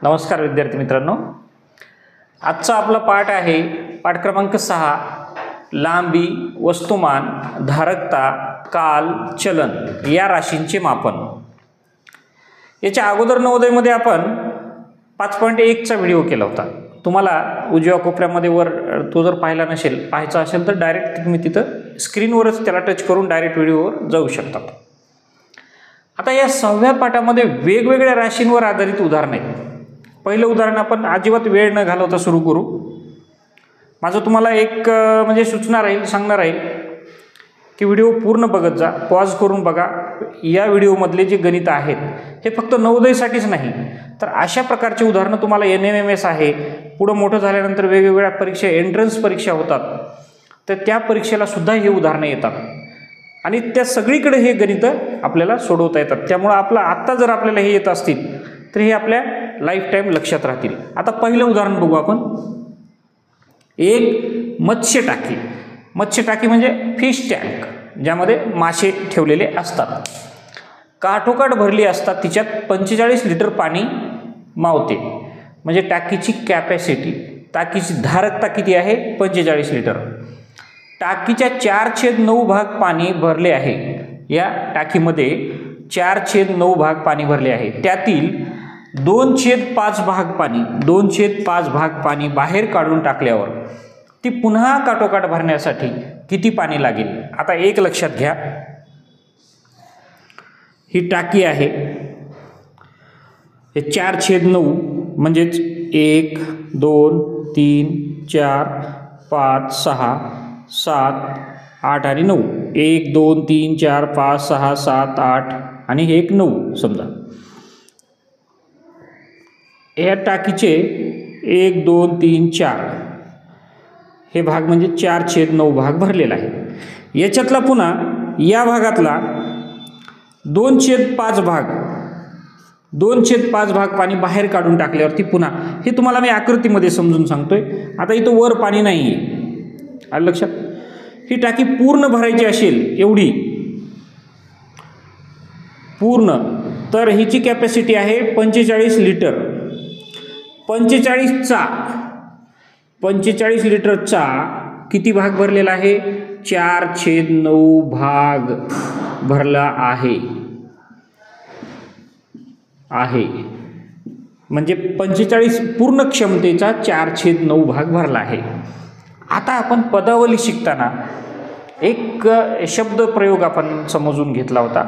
नमस्कार विद्यार्थी मित्रांनो, आजचा आपला पाठ आहे पाठ क्रमांक 6 लांबी, वस्तुमान, धारकता, काल, चलन या राशींचे मापन। याच्या अगोदर नवोदयमध्ये आपण 5.1 चा व्हिडिओ केला होता। तुम्हाला उजव्या कोपऱ्यामध्ये वर तो जर पाहायचा असेल तर डायरेक्ट तुम्ही तिथं स्क्रीनवरच त्याला टच करून डायरेक्ट व्हिडिओवर जाऊ शकता। आता या 6व्या पाठामध्ये वेगवेगळ्या राशींवर आधारित उदाहरणे आहेत। पहिलं उदाहरण आपण अजिबात वेळ न घालवता सुरू करू। माझं तुम्हाला एक सूचना राहील, सांगणार राहील की व्हिडिओ पूर्ण बघत जा, पॉज करून बघा। या व्हिडिओमधले जे गणित आहेत हे फक्त नवोदयसाठीच नाही, तर अशा प्रकारचे उदाहरणं तुम्हाला NMMS आहे, पुढं मोठं झाल्यानंतर वेगवेगळ्या परीक्षा, एंट्रन्स परीक्षा होतात, तर त्या परीक्षेला सुद्धा हे उदाहरणं येतात आणि त्या सगळीकडे हे गणित आपल्याला सोडवता येतात। त्यामुळे आत्ता जर आपल्याला हे येत असतील तर हे आपल्या लाईफ टाईम लक्षात राहतील। आता पहिलं उदाहरण बघू आपण। एक मत्स्य टाकी। मत्स्य टाकी म्हणजे फिश टँक, ज्यामध्ये मासे ठेवलेले असतात। काठोकाठ भरली असतात, तिच्यात 45 लिटर पाणी मावते। म्हणजे टाकीची कॅपॅसिटी, टाकीची धारकता किती आहे? 45 लिटर। टाकीच्या 4/9 भाग पाणी भरले आहे। या टाकीमध्ये 4/9 भाग पाणी भरले आहे। त्यातील 2/5 भाग पाणी बाहेर काढून टाकल्यावर ती पुन्हा काठोकाठ भरण्यासाठी किती पाणी लागेल? आता एक लक्षात घ्या, ही टाकी आहे, हे 4/9 म्हणजेच 1 2 3 4 5 6 7 8 आणि 9, 1 2 3 4 5 6 7 8 आणि हे एक 9 समजा। या टाकीचे 1 2 3 4 हे भाग म्हणजे 4/9 भाग भरलेला आहे। याच्यातला पुन्हा या भागातला 2/5 भाग पाणी बाहेर काढून टाकल्यावरती पुन्हा, हे तुम्हाला मी आकृतीमध्ये समजून सांगतोय। आता इथं वर पाणी नाही आहे, आलं लक्षात? ही टाकी पूर्ण भरायची असेल, एवढी पूर्ण, तर हिची कॅपॅसिटी आहे 45 लिटर। 45 लिटरचा किती भाग भरलेला आहे? 4/9 भाग भरला आहे। म्हणजे 45 पूर्ण क्षमतेचा 4/9 भाग भरला आहे। आता आपण पदावली शिकताना एक शब्द प्रयोग आपण समजून घेतला होता,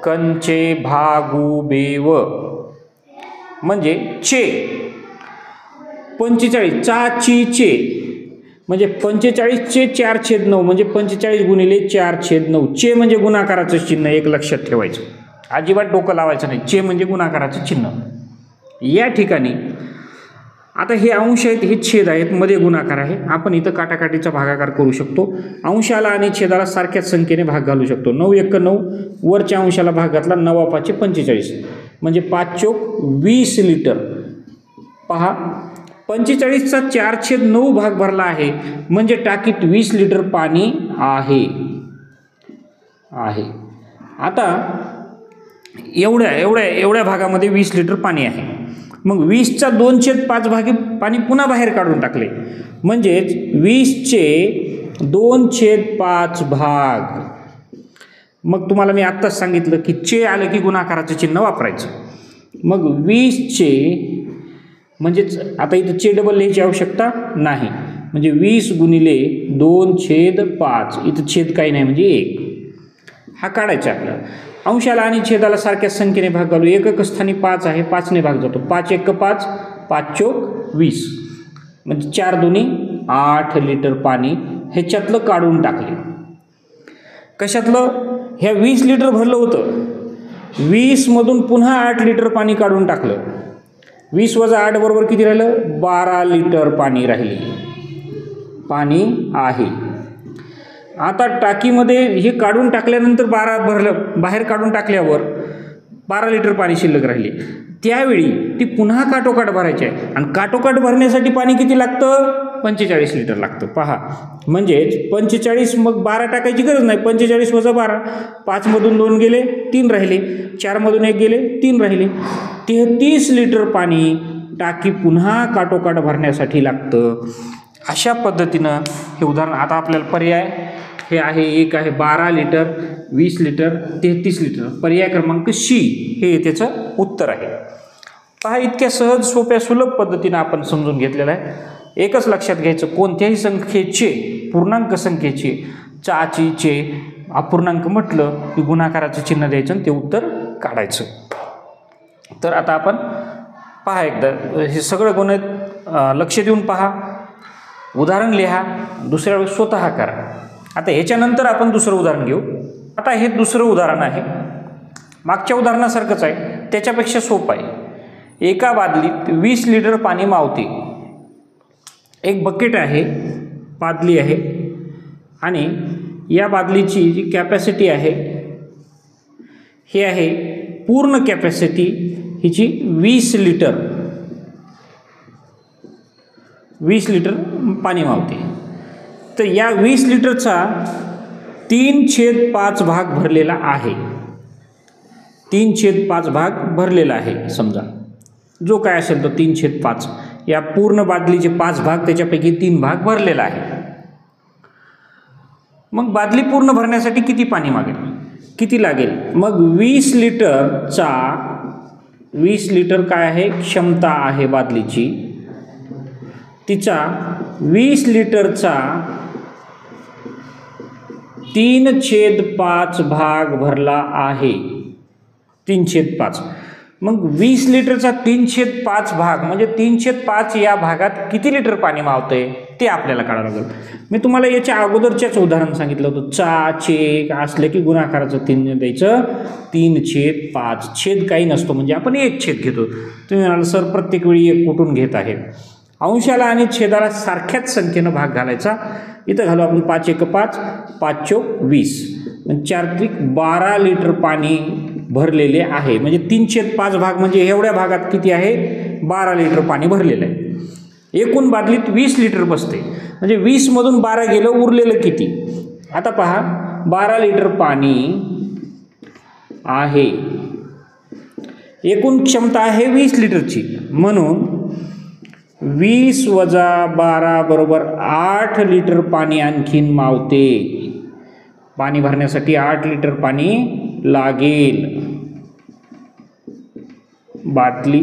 कंचे भागू बेव, म्हणजे चे 45 चा ची चे, म्हणजे 45 चे 4/9 म्हणजे 45 गुणिले 4/9। चे म्हणजे गुणाकाराचं चिन्ह, एक लक्षात ठेवायचं, अजिबात डोकं लावायचं नाही। चे म्हणजे गुणाकाराचं चिन्ह। या ठिकाणी आता हे अंश आहेत, हे छेद आहेत, मध्ये गुणाकार आहे। आपण इथं काटाकाटीचा भागाकार करू शकतो। अंशाला आणि छेदाला सारख्याच संख्येने भाग घालू शकतो। 9 × 9, वरच्या अंशाला भाग घातला, 9×5 = 45, म्हणजे 5 चोक 20 लिटर। पहा, 45चा 4/9 भाग भरला आहे, म्हणजे टाकीत 20 लिटर पाणी आहे। आता एवढ्या भागामध्ये 20 लिटर पाणी आहे। मग 20चा 2/5 भागी पाणी पुन्हा बाहेर काढून टाकले, म्हणजेच 20चे 2/5 भाग। मग तुम्हाला मी आत्ताच सांगितलं की चे आलं की गुणाकाराचं चिन्ह वापरायचं। मग 20चे म्हणजेच आता इथं चे डबल लिहायची आवश्यकता नाही, म्हणजे 20 गुणिले 2/5, इथं छेद काही नाही म्हणजे 1, हा काढायचा आपल्याला। अंशाला आणि छेदाला सारख्याच संख्येने भाग घालू। एकक स्थानी 5 आहे, 5 ने भाग जातो, 5 × 5 5 चोक 20, म्हणजे 4 दुनी 8 लिटर पाणी ह्याच्यातलं काढून टाकले। कशातलं? ह्या 20 लिटर भरलं होतं, 20 मधून पुन्हा 8 लिटर पाणी काढून टाकलं। 20 - 8 बरोबर किती राहिलं? 12 लिटर पाणी राहिले, पाणी आहे। आता टाकीमध्ये हे काढून टाकल्यानंतर 12 भरलं, बाहेर काढून टाकल्यावर 12 लिटर पाणी शिल्लक राहिले। त्यावेळी ती पुन्हा काठोकाठ भरायची आहे, आणि काठोकाठ भरण्यासाठी पाणी किती लागतं? 45 लिटर लागतं। पहा, म्हणजेच 45, मग 12 टाकायची गरज नाही, 45 - 12, 5 मधून 2 गेले, 3 राहिले, 4 मधून 1 गेले, 3 राहिले, 33 लिटर पाणी टाकी पुन्हा काठोकाठ भरण्यासाठी लागतं. अशा पद्धतीनं हे उदाहरण. आता आपल्याला पर्याय हे आहे, एक आहे 12 लिटर, 20 लिटर, 33 लिटर. पर्याय क्रमांक सी हे त्याचं उत्तर आहे. पहा, इतक्या सहज सोप्या सुलभ पद्धतीनं आपण समजून घेतलेलं आहे. एकच लक्षात घ्यायचं, कोणत्याही संख्येचे, पूर्णांक संख्येचे चाची चे अपूर्णांक म्हटलं की गुणाकाराचं चिन्ह द्यायचं आणि ते उत्तर काढायचं. तर आता आपण पहा एकदा हे सगळं गणित लक्ष देऊन पहा, उदाहरण लिहा, दुसऱ्या वेळेस स्वतः करा. आता ह्याच्यानंतर आपण दुसरं उदाहरण घेऊ. आता हे दुसरं उदाहरण आहे, मागच्या उदाहरणासारखंच आहे, त्याच्यापेक्षा सोपं आहे. एका बादलीत 20 लिटर पाणी मावते. एक बकेट आहे, बादली आहे, आणि या बादलीची जी कॅपॅसिटी आहे ही आहे, पूर्ण कॅपॅसिटी हिची 20 लिटर. 20 लिटर पाणी मावते. तर या 20 लिटरचा 3/5 भाग भरलेला आहे. 3/5 भाग भरलेला आहे. समजा जो काय असेल तो 3/5, या पूर्ण बादलीचे 5 भाग, त्याच्यापैकी 3 भाग भरलेला आहे. मग बादली पूर्ण भरण्यासाठी किती पाणी मागेल, किती लागेल? मग 20 लिटर काय आहे, क्षमता आहे बादलीची. तिचा 20 लिटरचा 3/5 भाग भरला आहे. 3/5. मग 20 लिटरचा 3/5 भाग म्हणजे 3/5 या भागात किती लिटर पाणी मावतंय ते आपल्याला काढावं लागेल. मी तुम्हाला याच्या अगोदरच्याच उदाहरण सांगितलं होतं. चे असले की गुणाकाराचं 3 द्यायचं. 3/5. छेद काही नसतो, म्हणजे आपण एक छेद घेतो. तुम्ही म्हणाल सर प्रत्येक वेळी एक कुठून घेत आहे. अंशाला आणि छेदाला सारख्याच संख्येनं भाग घालायचा. इथं घालू आपण 5 × 5, 5 × 20, 4 × 12 लिटर पाणी भरलेले आहे. म्हणजे 3/5 भाग म्हणजे एवढ्या भागात किती आहे, 12 लिटर पाणी भरलेलं आहे. एकूण बादलीत 20 लिटर बसते, म्हणजे 20 मधून 12 गेलं, उरलेलं किती? आता पहा, 12 लिटर पाणी आहे, एकूण क्षमता आहे 20 लिटरची, म्हणून 20 - 12 = 8 लिटर पाणी आणखीन मावते. पाणी भरण्यासाठी 8 लिटर पाणी लागेल. बाटली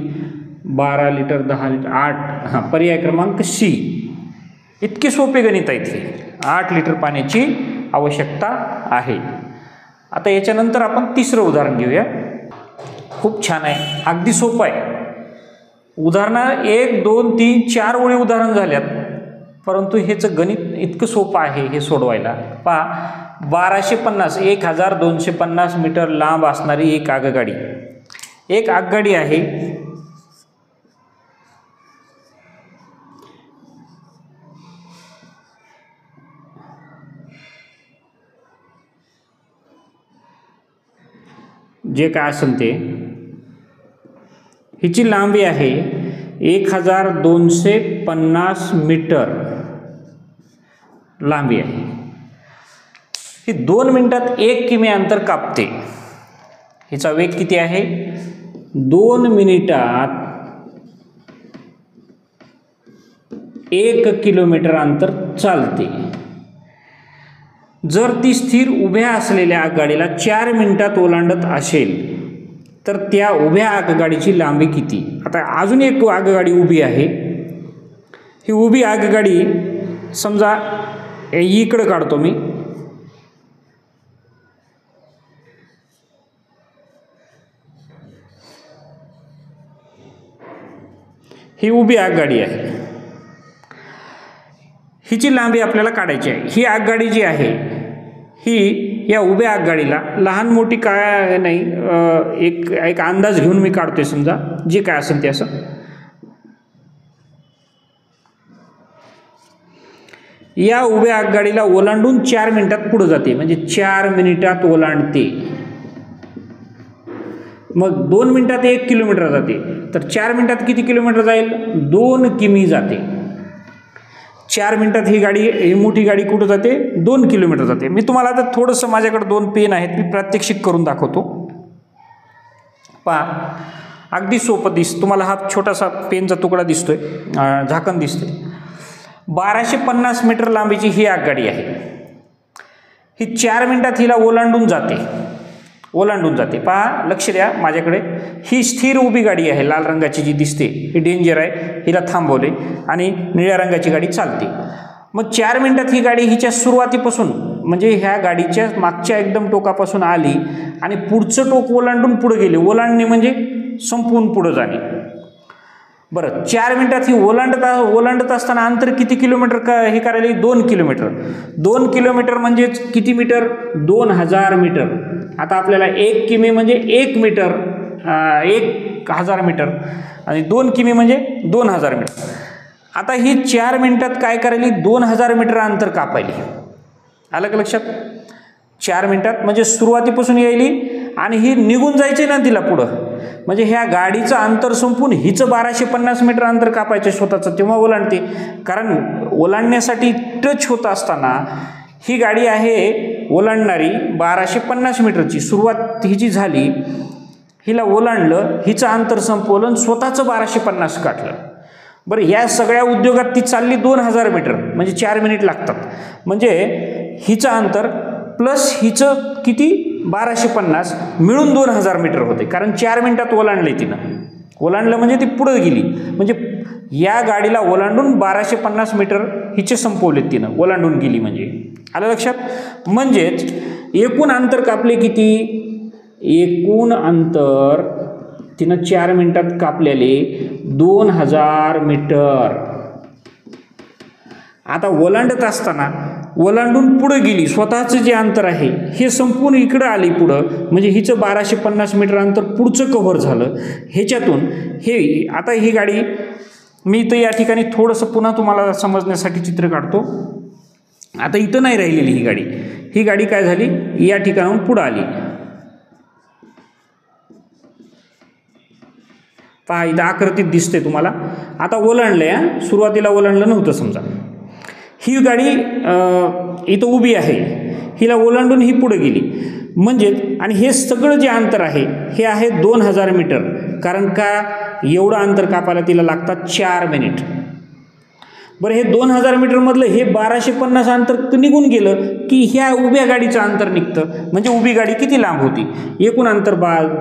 12 लिटर, 10 लिटर, 8. पर्याय क्रमांक सी. इतके सोपे गणित आहे ते. 8 लिटर पाण्याची आवश्यकता आहे. आता याच्यानंतर आपण तिसरं उदाहरण घेऊया. खूप छान आहे, अगदी सोपं आहे. उदाहरणं 1, 2, 3, 4 ओळी उदाहरण झाल्यात, परंतु हेचं गणित इतकं सोपं आहे हे सोडवायला. पहा, 1250 1250 मीटर लांब असणारी एक आगगाडी. एक आगगाडी आहे. जे काय असेल ते, हिची लांबी आहे 1250 मीटर लांबी आहे. ही 2 मिनिटात 1 किमी अंतर कापते. हिचा वेग किती आहे? 2 मिनिटात 1 किलोमीटर अंतर चालते. जर ती स्थिर उभ्या असलेल्या आगगाडीला 4 मिनिटात ओलांडत असेल तर त्या उभ्या आगगाडीची लांबी किती? आता अजून एक आगगाडी उभी आहे. ही उभी आगगाडी समजा इकडं काढतो मी. ही उभी आगगाडी आहे. हिची लांबी आपल्याला काढायची आहे. ही आगगाडी जी आहे ही या उभ्या आगगाडीला लहान मोठी काय नाही, एक अंदाज घेऊन मी काढतोय. समजा जे काय असेल ते असं. या उभ्या आगगाडीला ओलांडून 4 मिनिटात पुढे जाते, म्हणजे 4 मिनिटात ओलांडते. मग 2 मिनिटात 1 किलोमीटर जाते, तर 4 मिनिटात किती किलोमीटर जाईल? 2 किमी जाते. 4 मिनिटात ही मोठी गाडी कुठं जाते? 2 किलोमीटर जाते. मी तुम्हाला आता थोडंसं, माझ्याकडे 2 पेन आहेत, मी प्रात्यक्षिक करून दाखवतो. पहा, अगदी सोपं तुम्हाला हा छोटासा पेनचा तुकडा दिसतोय, झाकण दिसते. 1250 मीटर लांबीची ही आगगाडी आहे. ही 4 मिनिटात हिला ओलांडून जाते. पहा, लक्ष द्या माझ्याकडे. ही स्थिर उभी गाडी आहे, लाल रंगाची जी दिसते ही डेंजर आहे, हिला थांबवले आणि निळ्या रंगाची गाडी चालते. मग 4 मिनिटात ही गाडी हिच्या सुरुवातीपासून म्हणजे ह्या गाडीच्या मागच्या एकदम टोकापासून आली आणि पुढचं टोक ओलांडून पुढे गेले. ओलांडणे म्हणजे संपून पुढे जाणे. बरं, 4 मिनिटात ही ओलांडत असताना अंतर किती किलोमीटर हे करायला? 2 किलोमीटर. 2 किलोमीटर म्हणजे किती मीटर? 2000 मीटर. आता आपल्याला 1 किमी म्हणजे 1 मीटर, 1000 मीटर आणि 2 किमी म्हणजे 2000 मीटर. आता ही 4 मिनिटात काय करायली? 2000 मीटर अंतर कापायली. आलं का लक्षात? 4 मिनिटात म्हणजे सुरुवातीपासून यायली आणि ही निघून जायची ना तिला पुढं, म्हणजे ह्या गाडीचं अंतर संपून हिचं 1250 मीटर अंतर कापायचं स्वतःचं, तेव्हा ओलांडते. कारण ओलांडण्यासाठी टच होत असताना ही गाडी आहे ओलांडणारी 1250 मीटरची. सुरुवात हिची झाली, हिला ओलांडलं, हिचं अंतर संपवलं आणि स्वतःचं 1250 काढलं. बरं, या सगळ्या उद्योगात ती चालली 2000 मीटर, म्हणजे 4 मिनिट लागतात. म्हणजे हिचं अंतर प्लस हिचं किती? 1250 मिळून 2000 मीटर होते. कारण 4 मिनिटात ओलांडले तिनं. ओलांडलं म्हणजे ती पुढे गेली, म्हणजे या गाडीला ओलांडून 1250 मीटर हिचे संपवलेत तिनं, ओलांडून गेली म्हणजे. आलं लक्षात? म्हणजेच एकूण अंतर कापले किती? एकूण अंतर तिनं 4 मिनिटात कापलेले 2000 मीटर. आता ओलांडत असताना ओलांडून पुढे गेली, स्वतःचं जे अंतर आहे हे संपूर्ण इकडं आली पुढं, म्हणजे हिचं 1250 मीटर अंतर पुढचं कव्हर झालं. ह्याच्यातून हे आता ही गाडी मी इथं या ठिकाणी थोडंसं पुन्हा तुम्हाला समजण्यासाठी चित्र काढतो. आता इथं नाही राहिलेली ही गाडी काय झाली? या ठिकाणाहून पुढं आली. पहा, इथं आकृतीत दिसते तुम्हाला. आता ओलांडलंय, सुरुवातीला ओलांडलं नव्हतं समजा. ही गाडी इथं उभी आहे, हिला ओलांडून ही पुढे गेली. म्हणजे आणि हे सगळं जे अंतर आहे हे आहे 2000 मीटर. कारण का? एवढं अंतर कापायला तिला लागतात 4 मिनिट. बरं, हे 2000 मीटरमधलं हे 1250 अंतर निघून गेलं की ह्या उभ्या गाडीचं अंतर निघतं. म्हणजे उभी गाडी किती लांब होती? एकूण अंतर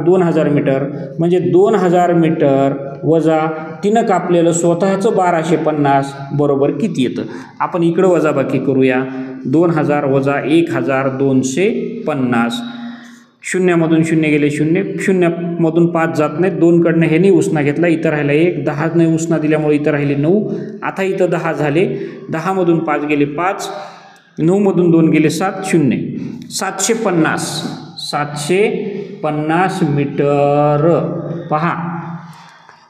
2000 मीटर, म्हणजे 2000 मीटर वजा तिनं कापलेलं स्वतःचं 1250 बरोबर किती येतं? आपण इकडं वजाबाकी करूया. 2000 वजा 1250. शून्यामधून शून्य गेले शून्य, शून्यामधून 5 जात नाहीत. 2 कडनं हे नाही उसना घेतला, इथं राहिला 1. 10 नाही उसना दिल्यामुळे इथं राहिले 9. आता इथं 10 झाले. 10मधून 5 गेले 5, 9मधून 2 गेले 7, 0. 750 मीटर. पहा,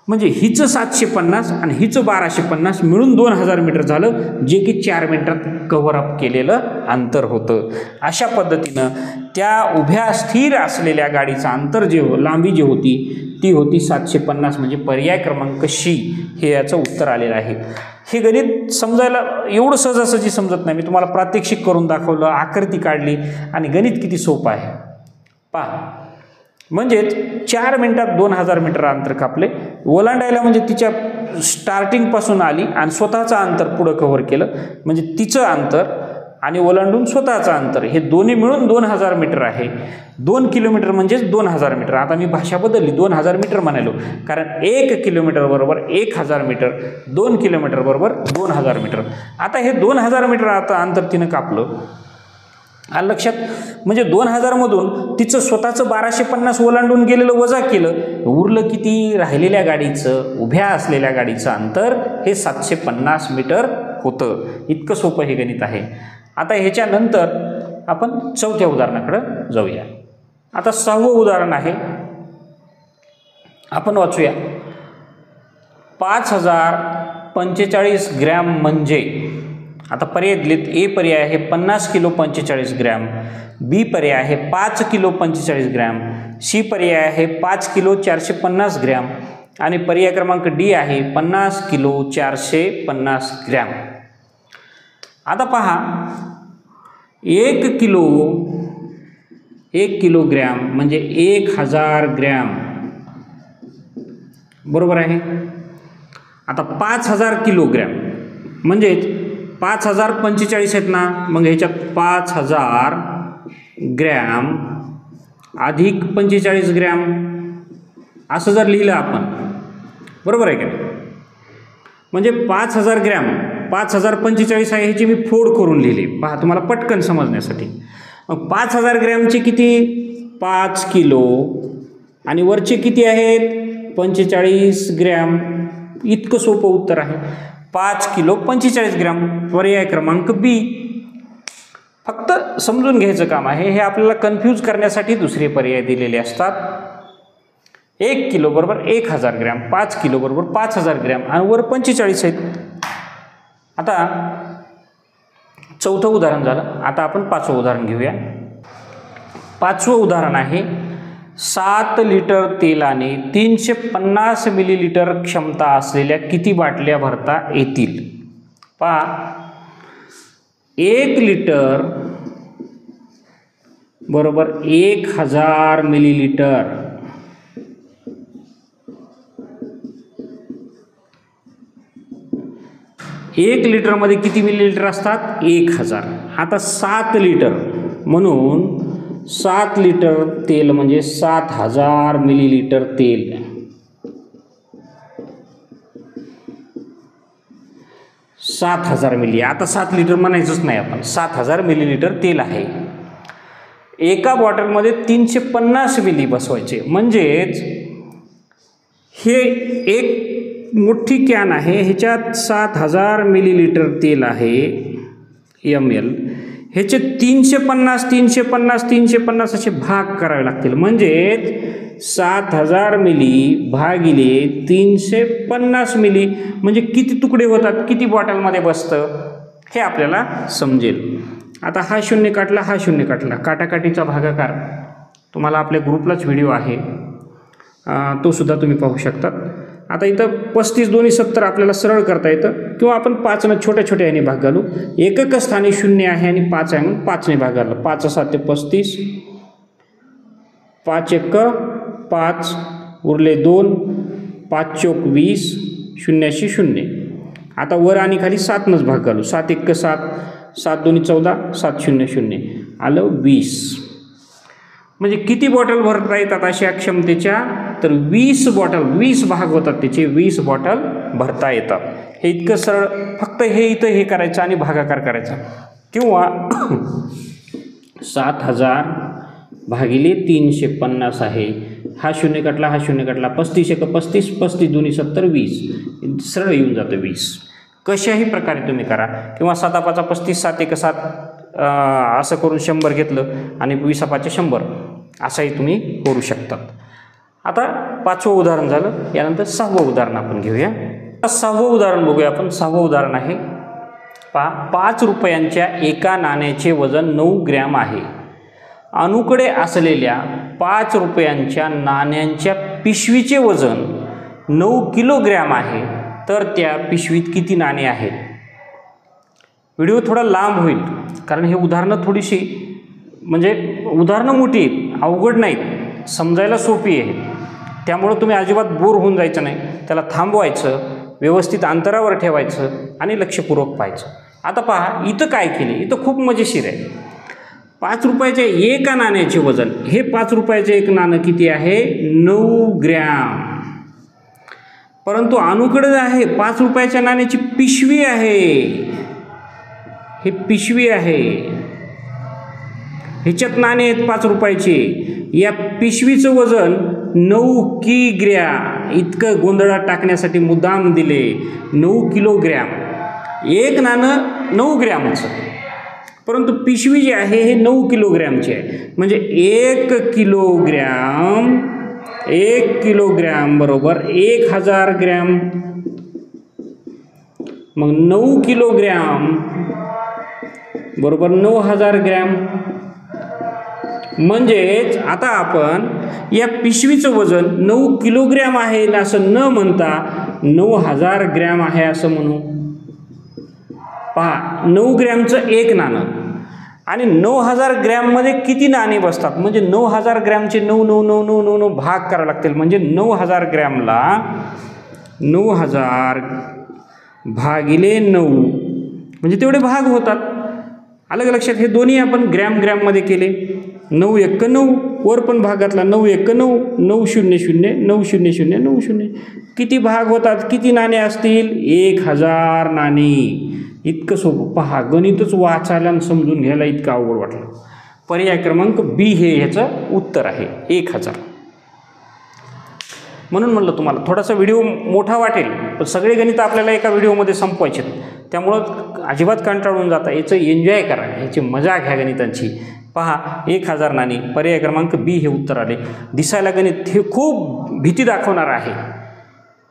म्हणजे हिचं 750 आणि हिचं 1250 मिळून 2000 मीटर झालं, जे की 4 मिनिटात कव्हर अप केलेलं अंतर होतं. अशा पद्धतीनं त्या उभ्या स्थिर असलेल्या गाडीचं अंतर लांबी जी होती ती होती 750. म्हणजे पर्याय क्रमांक शी हे याचं उत्तर आलेलं आहे. हे गणित समजायला एवढं सहजासहजी समजत नाही. मी तुम्हाला प्रात्यक्षिक करून दाखवलं, आकृती काढली आणि गणित किती सोपं आहे पहा. म्हणजेच 4 मिनिटात 2000 मीटर अंतर कापले. ओलांडायला म्हणजे तिच्या स्टार्टिंगपासून आली आणि स्वतःचं अंतर पुढं कव्हर केलं, म्हणजे तिचं अंतर आणि ओलांडून स्वतःचं अंतर हे दोन्ही मिळून 2000 मीटर आहे. 2 किलोमीटर म्हणजेच 2000 मीटर. आता मी भाषा बदलली, 2000 मीटर म्हणालो, कारण 1 किलोमीटर बरोबर 1000 मीटर, 2 किलोमीटर बरोबर 2000 मीटर. आता हे 2000 मीटर आता अंतर तिनं कापलं. आलं लक्षात? म्हणजे 2000 मधून तिचं स्वतःचं 1250 ओलांडून गेलेलं वजा केलं, उरलं किती? राहिलेल्या गाडीचं, उभ्या असलेल्या गाडीचं अंतर हे 750 मीटर होतं. इतकं सोपं हे गणित आहे. आता ह्याच्यानंतर आपण 4थ्या उदाहरणाकडे जाऊया. आता 6वं उदाहरण आहे, आपण वाचूया. 5045 ग्रॅम म्हणजे, आता पर्याय दिलेत. ए पर्याय आहे 50 किलो 45 ग्रॅम, बी पर्याय आहे 5 किलो 45 ग्रॅम, सी पर्याय आहे 5 किलो 450 ग्रॅम आणि पर्याय क्रमांक डी आहे 50 किलो 450 ग्रॅम. आता पहा, 1 किलोग्रॅम म्हणजे 1000 ग्रॅम. बरोबर आहे. आता 5000 किलोग्रॅम म्हणजेच 5045 आहेत ना, मग ह्याच्यात 5000 ग्रॅम अधिक 45 ग्रॅम असं जर लिहिलं आपण, बरोबर आहे का नाही, म्हणजे 5000 ग्रॅम 5045 आहे ह्याची मी फोड करून लिहिली. पहा तुम्हाला पटकन समजण्यासाठी. मग 5000 ग्रॅमचे किती 5 किलो आणि वरचे किती आहेत 45 ग्रॅम. इतकं सोपं उत्तर आहे. 5 किलो 45 ग्रॅम, पर्याय क्रमांक बी. फक्त समजून घ्यायचं काम आहे. हे आपल्याला कन्फ्यूज करण्यासाठी दुसरे पर्याय दिलेले असतात. 1 किलो बरोबर 1000 ग्रॅम, 5 किलो बरोबर 5000 ग्रॅम आणि वर 45 आहेत. आता चौथं उदाहरण झालं. आता आपण 5वं उदाहरण घेऊया. 5वं उदाहरण आहे 7 लिटर तेलाने 350 मिलीलिटर क्षमता असलेल्या किती बाटल्या भरता येतील. पहा 1 लिटर बरोबर 1000 मिलीलिटर. 1 लिटरमध्ये किती मिलीलिटर असतात 1000. आता 7 लिटर म्हणून 7 लिटर तेल म्हणजे 7000 मिलीलिटर तेल. 7000 मिली. आता 7 लिटर म्हणायचंच नाही आपण, 7000 मिलीलिटर तेल आहे. एका बॉटलमध्ये 350 मिली बसवायचे. म्हणजेच हे एक मोठी कॅन आहे, ह्याच्यात 7000 मिलीलिटर तेल आहे ml. ह्याचे 350 350 350 असे भाग करावे लागतील. म्हणजेच 7000 मिली भागिले 350 मिली म्हणजे किती तुकडे होतात, किती बॉटलमध्ये बसतं हे आपल्याला समजेल. आता हा शून्य काढला, हा शून्य काढला, काटाकाटीचा भागाकार तुम्हाला आपल्या ग्रुपलाच व्हिडिओ आहे, तो सुद्धा तुम्ही पाहू शकतात. आता इथं 35 दोन्ही 70 आपल्याला सरळ करता येतं, किंवा आपण 5 छोट्या छोट्या याने भाग घालू. एकक स्थानी 0 आहे आणि 5 आहे म्हणून 5 ने भाग घालला. 5 7 35, 5 1 5 उरले 2, 5 चौक 20, 0 0. आता वर आणि खाली 7 नच भाग घालू. 7 1 7, 7 2 14, 7 0 0 आलं 20. म्हणजे किती बॉटल भरता येतात अशा क्षमतेच्या, तर 20 बॉटल, 20 भाग होतात त्याचे, 20 बॉटल भरता येतात. हे इतकं सरळ. फक्त हे इथं हे करायचं आणि भागाकार करायचा. किंवा 7000 भागिले 350 आहे, हा शून्य कटला, हा शून्य कटला, 35 1 35, 35 दोन्ही 70, 20 सरळ येऊन जातं 20. कशाही प्रकारे तुम्ही करा. किंवा 7 5 35, 7 1 7 असं करून 100 घेतलं आणि 20 5 100 असंही तुम्ही करू शकतात. आता 5वं उदाहरण झालं. यानंतर 6वं उदाहरण आपण घेऊया. 6वं उदाहरण बघूया आपण. 6वं उदाहरण आहे 5 रुपयांच्या एका नाण्याचे वजन 9 ग्रॅम आहे. अणूकडे असलेल्या 5 रुपयांच्या नाण्यांच्या पिशवीचे वजन 9 किलोग्रॅम आहे. तर त्या पिशवीत किती नाणे आहेत. व्हिडिओ थोडा लांब होईल कारण हे उदाहरणं थोडीशी म्हणजे उदाहरणं मोठी आहेत, अवघड नाहीत, समजायला सोपी आहे. त्यामुळं तुम्ही अजिबात बोर होऊन जायचं नाही. त्याला थांबवायचं, व्यवस्थित अंतरावर ठेवायचं आणि लक्षपूर्वक पाहायचं. आता पहा इथं काय केले, इथं खूप मजेशीर आहे. 5 रुपयाच्या एका नाण्याचे वजन, हे 5 रुपयाचे एक नाणं किती आहे 9 ग्रॅम. परंतु अणूकडे आहे 5 रुपयाच्या नाण्याची पिशवी आहे, हे पिशवी आहे, ह्याच्यात नाणे आहेत 5 रुपयाचे. या पिशवीचं वजन 9 किग्रॅम. इतकं गोंधळात टाकण्यासाठी मुद्दाम दिले 9 किलोग्रॅम. एक नाणं 9 ग्रॅमचं, परंतु पिशवी जी आहे हे 9 किलोग्रॅमची आहे. म्हणजे 1 किलोग्रॅम बरोबर 1000 ग्रॅम. मग 9 किलोग्रॅम बरोबर 9000 ग्रॅम. म्हणजेच आता आपण या पिशवीचं वजन 9 किलोग्रॅम आहे असं न म्हणता 9000 ग्रॅम आहे असं म्हणू. पहा 9 ग्रॅमचं एक नाणं आणि 9000 ग्रॅममध्ये किती नाणे बसतात, म्हणजे 9000 ग्रॅमचे 9 भाग करावे लागतील. म्हणजे 9000 ग्रॅमला 9000 भागिले 9 म्हणजे तेवढे भाग होतात. अलग लक्षात. हे दोन्ही आपण ग्रॅममध्ये केले. 9 1 9, वर पण भाग घातला. 9 1 9, 9 0 0 9 0 0 9 0. किती भाग होतात, किती नाणे असतील, 1000 नाणे. इतकं सोपं. पहा, गणितच वाचायला आणि समजून घ्यायला इतकं अवघड वाटलं. पर्याय क्रमांक बी हे ह्याचं उत्तर आहे, 1000. म्हणून म्हणलं तुम्हाला थोडासा व्हिडिओ मोठा वाटेल, पण सगळे गणित आपल्याला एका व्हिडिओमध्ये संपवायचे. त्यामुळं अजिबात कंटाळून जाता, याचं एन्जॉय करा, ह्याची मजा घ्या गणितांची. पहा, 1000 नाणी. पर्याय क्रमांक बी हे उत्तर आले. दिसायला गणित हे खूप भीती दाखवणार आहे,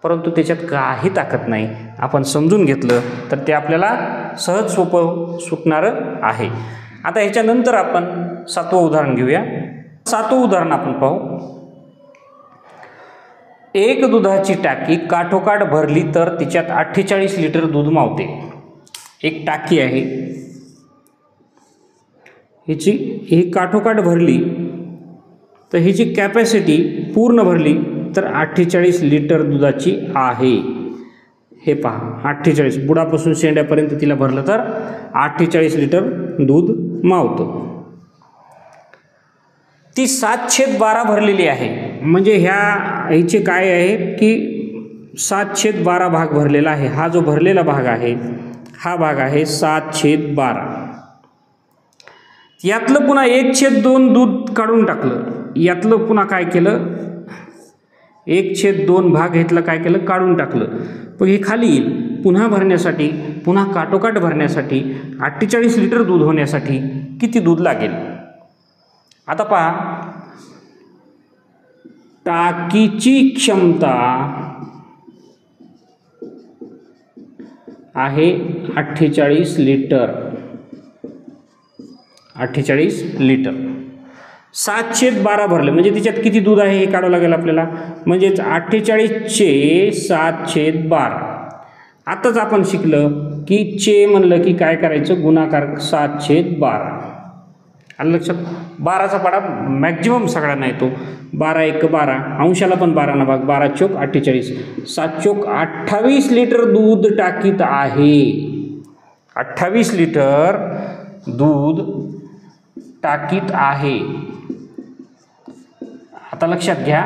परंतु त्याच्यात काही ताकद नाही. आपण समजून घेतलं तर ते आपल्याला सहज सोपं सुटणारं आहे. आता ह्याच्यानंतर आपण 7वं उदाहरण घेऊया. 7वं उदाहरण आपण पाहू. एक दुधाची टाकी काठोकाठ भरली तर तिच्यात 48 लिटर दूध मावते. एक टाकी आहे, ही काठोकाठ भरली तर हिची कॅपॅसिटी पूर्ण भरली तर 48 लिटर दुधाची आहे. हे पहा, 48 बुडापासून शेंड्यापर्यंत तिला भरलं तर 48 लिटर दूध मावतं. ती 7/12 भरलेली आहे. म्हणजे हिचे काय आहे की 7/12 भाग भरलेला आहे. हा जो भरलेला भाग आहे, हा भाग आहे 7/12. यातलं पुन्हा 1/2 दूध काढून टाकलं. यातलं पुन्हा काय केलं, 1/2 भाग घेतला, काय केलं, काढून टाकलं. पण हे खाली येईल. पुन्हा भरण्यासाठी, पुन्हा काठोकाठ भरण्यासाठी 48 लिटर दूध होण्यासाठी किती दूध लागेल. आता पहा, टाकीची क्षमता आहे 48 लिटर. 48 लिटर 7/12 भरले म्हणजे तिच्यात किती दूध आहे हे काढावं लागेल आपल्याला. म्हणजेच 48चे 7/12. आताच आपण शिकलं की चे म्हणलं की काय करायचं, गुणाकार 7/12. आलं लक्षात. 12चा पाडा मॅक्झिमम सगळ्यांना येतो. 12 1 12, अंशाला पण 12 ना भाग, 12 चोक 48, 7 चोक 28 लिटर दूध टाकीत आहे. 28 लिटर दूध टाकीत आहे. आता लक्षात घ्या,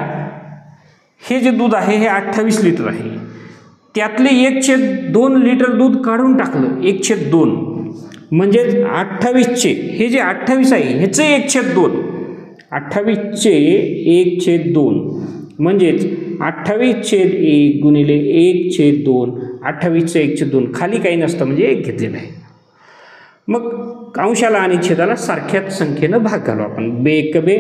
हे जे दूध आहे हे 28 लिटर आहे. त्यातले 1/2 लिटर दूध काढून टाकलं. 1/2 म्हणजे 28चे, हे जे 28 आहे ह्याचं 1/2, 28चे 1/2 म्हणजेच 28/1 गुणिले 1/2, 28चे 1/2. खाली काही नसतं म्हणजे 1 घेतलेलं आहे. मग अंशाला आणि छेदाला सारख्याच संख्येनं भाग घालू आपण. बेकबे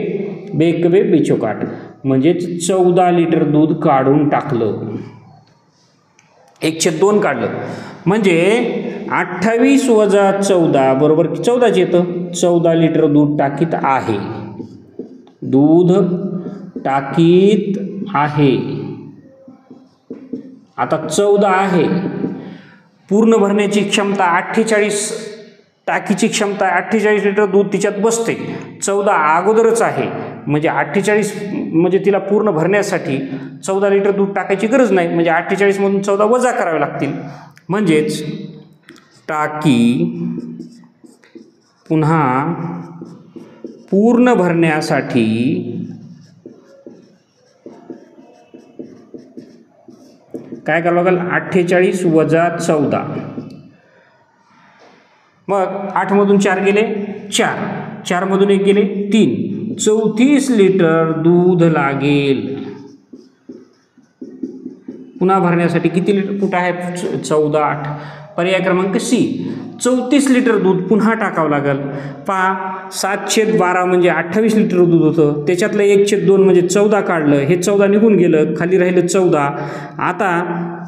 बेकबे बेचोक 8 म्हणजेच 14 लिटर दूध काढून टाकलं. 1/2 काढलं म्हणजे 28 वजा 14 बरोबर 14च येतं. 14 लिटर दूध टाकीत आहे. दूध टाकीत आहे. आता 14 आहे. पूर्ण भरण्याची क्षमता 48, टाकीची क्षमता 48 लिटर दूध तिच्यात बसते. 14 अगोदरच आहे म्हणजे 48 म्हणजे तिला पूर्ण भरण्यासाठी 14 लिटर दूध टाकायची गरज नाही. म्हणजे 48 मधून 14 वजा करावे लागतील. म्हणजेच टाकी पुन्हा पूर्ण भरण्यासाठी काय करावं लागेल, 48 वजा 14. मग 8 मधून 4 गेले 4, 4 मधून 1 गेले 3, 34 लिटर दूध लागेल. पुन्हा भरण्यासाठी किती लिटर फूट आहे, 14 8. पर्याय क्रमांक सी, 34 लिटर दूध पुन्हा टाकावं लागेल. पहा, 7/12 म्हणजे 28 लिटर दूध होतं. त्याच्यातलं 1/2 म्हणजे 14 काढलं. हे 14 निघून गेलं, खाली राहिलं 14. आता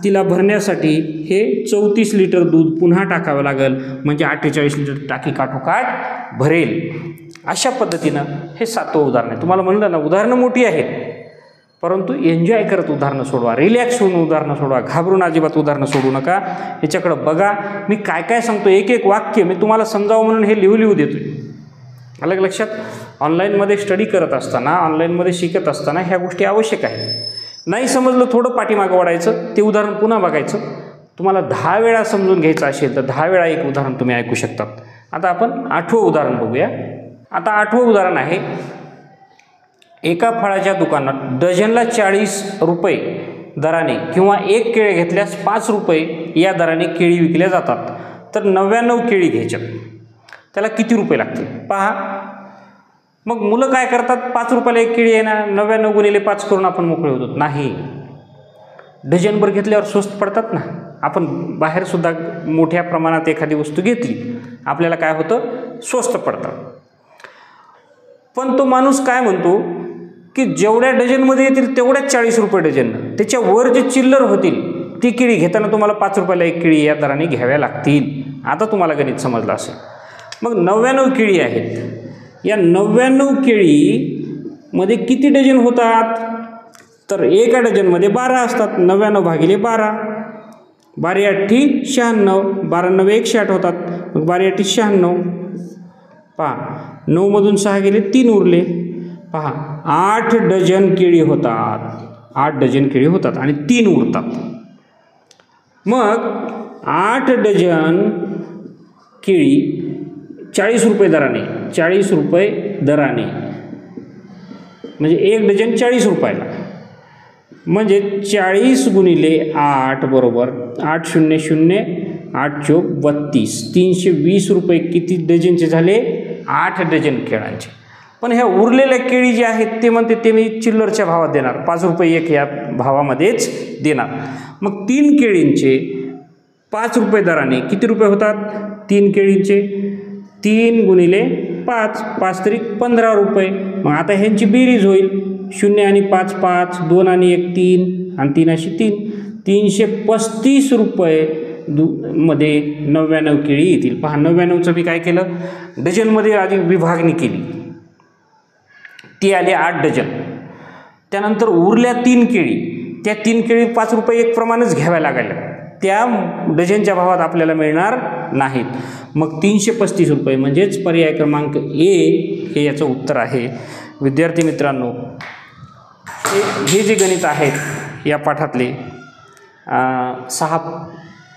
तिला भरण्यासाठी हे 34 लिटर दूध पुन्हा टाकावं लागेल. म्हणजे 48 लिटर टाकी काठोकाठ भरेल. अशा पद्धतीनं हे 7वं उदाहरण आहे. तुम्हाला म्हणलं ना, उदाहरणं मोठी आहेत, परंतु एन्जॉय करत उदाहरणं सोडवा, रिलॅक्स होऊन उदाहरणं सोडवा, घाबरून अजिबात उदाहरणं सोडू नका. ह्याच्याकडं बघा, मी काय काय सांगतो, एक एक वाक्य मी तुम्हाला समजावं म्हणून हे लिहू देतोय. अलग लक्षात. ऑनलाईनमध्ये स्टडी करत असताना, ऑनलाईनमध्ये शिकत असताना ह्या गोष्टी आवश्यक आहेत. नाही समजलं थोडं पाठीमागं वाढायचं, ते उदाहरण पुन्हा बघायचं. तुम्हाला 10 वेळा समजून घ्यायचं असेल तर 10 वेळा एक उदाहरण तुम्ही ऐकू शकतात. आता आपण 8वं उदाहरण बघूया. आता 8वं उदाहरण आहे, एका फळाच्या दुकानात डझनला 40 रुपये दराने किंवा 1 केळे घेतल्यास 5 रुपये या दराने केळी विकल्या जातात. तर 99 केळी घ्यायच्यात, त्याला किती रुपये लागतील पहा. मग मुलं काय करतात, 5 रुपयाला 1 केळी आहे ना, 99 गुणिले 5 करून आपण मोकळे होतो. नाही, डझनभर घेतल्यावर स्वस्त पडतात ना. आपण बाहेरसुद्धा मोठ्या प्रमाणात एखादी वस्तू घेतली, आपल्याला काय होतं, स्वस्त पडतं. पण तो माणूस काय म्हणतो की जेवढ्या डझनमध्ये येतील तेवढ्याच 40 रुपये डझन, त्याच्यावर जे चिल्लर होतील ती केळी घेताना तुम्हाला 5 रुपयाला 1 केळी या दराने घ्याव्या लागतील. आता तुम्हाला गणित समजलं असेल. मग 99 केळी आहेत, या 99 केळीमध्ये किती डझन होतात, तर एका डझनमध्ये 12 असतात. 99 भागिले 12, 12 8 96, 12 9 108 होतात. मग 12 8 96. पहा 9मधून 6 गेले, 3 उरले. पहा 8 डझन केळी होतात, 8 डझन केळी होतात आणि 3 उरतात. मग 8 डझन केळी 40 रुपये दराने, 40 रुपये दराने म्हणजे 1 डझन 40 रुपयाला, म्हणजे 40 गुणिले 8 बरोबर 8 0 0 8 चौक 32, 320 रुपये किती डझनचे झाले, 8 डझन केळांचे. पण ह्या उरलेल्या केळी जे आहेत ते म्हणते ते मी चिल्लरच्या भावात देणार, 5 रुपये 1 या भावामध्येच देणार. मग 3 केळींचे 5 रुपये दराने किती रुपये होतात, 3 केळींचे 3 गुणिले 5, 5 तरी 15 रुपये. मग आता ह्यांची बेरीज होईल, 0 आणि 5 5, 2 आणि 1 3 आणि 3 अशी 3, 335 रुपये मध्ये 99 केळी येतील. पहा 99चं मी काय केलं, डझनमध्ये आधी विभागणी केली, ती आली 8 डझन. त्यानंतर उरल्या 3 केळी, त्या 3 केळी 5 रुपये 1 प्रमाणेच घ्याव्या लागल्या, त्या डझनच्या भावात आपल्याला मिळणार नाहीत. मग 335 रुपये म्हणजेच पर्याय क्रमांक ए हे याचं उत्तर आहे. विद्यार्थी मित्रांनो, हे जे गणित आहेत या पाठातले 6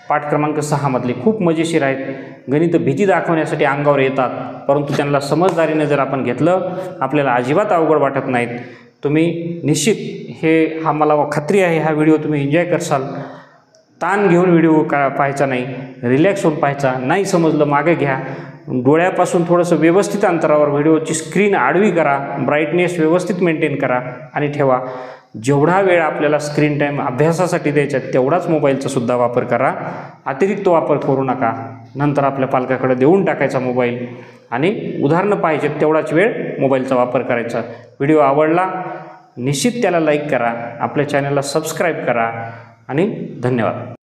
पाठ क्रमांक 6 मधले खूप मजेशीर आहेत. गणित भीती दाखवण्यासाठी अंगावर येतात, परंतु त्यांना समजदारीने जर आपण घेतलं आपल्याला अजिबात अवघड वाटत नाहीत. तुम्ही निश्चित हा मला खात्री आहे हा व्हिडिओ तुम्ही एन्जॉय करसाल. ताण घेऊन व्हिडिओ पाहायचा नाही, रिलॅक्स होऊन पाहायचा. नाही समजलं मागे घ्या, डोळ्यापासून थोडंसं व्यवस्थित अंतरावर व्हिडिओची स्क्रीन आडवी करा, ब्राईटनेस व्यवस्थित मेंटेन करा आणि ठेवा. जेवढा वेळ आपल्याला स्क्रीन टाईम अभ्यासासाठी द्यायचा तेवढाच मोबाईलचा सुद्धा वापर करा, अतिरिक्त वापर करू नका. नंतर आपल्या पालकाकडे देऊन टाकायचा मोबाईल आणि उदाहरणं पाहिजेत तेवढाच वेळ मोबाईलचा वापर करायचा. व्हिडिओ आवडला निश्चित त्याला लाईक करा, आपल्या चॅनलला सबस्क्राईब करा आणि धन्यवाद.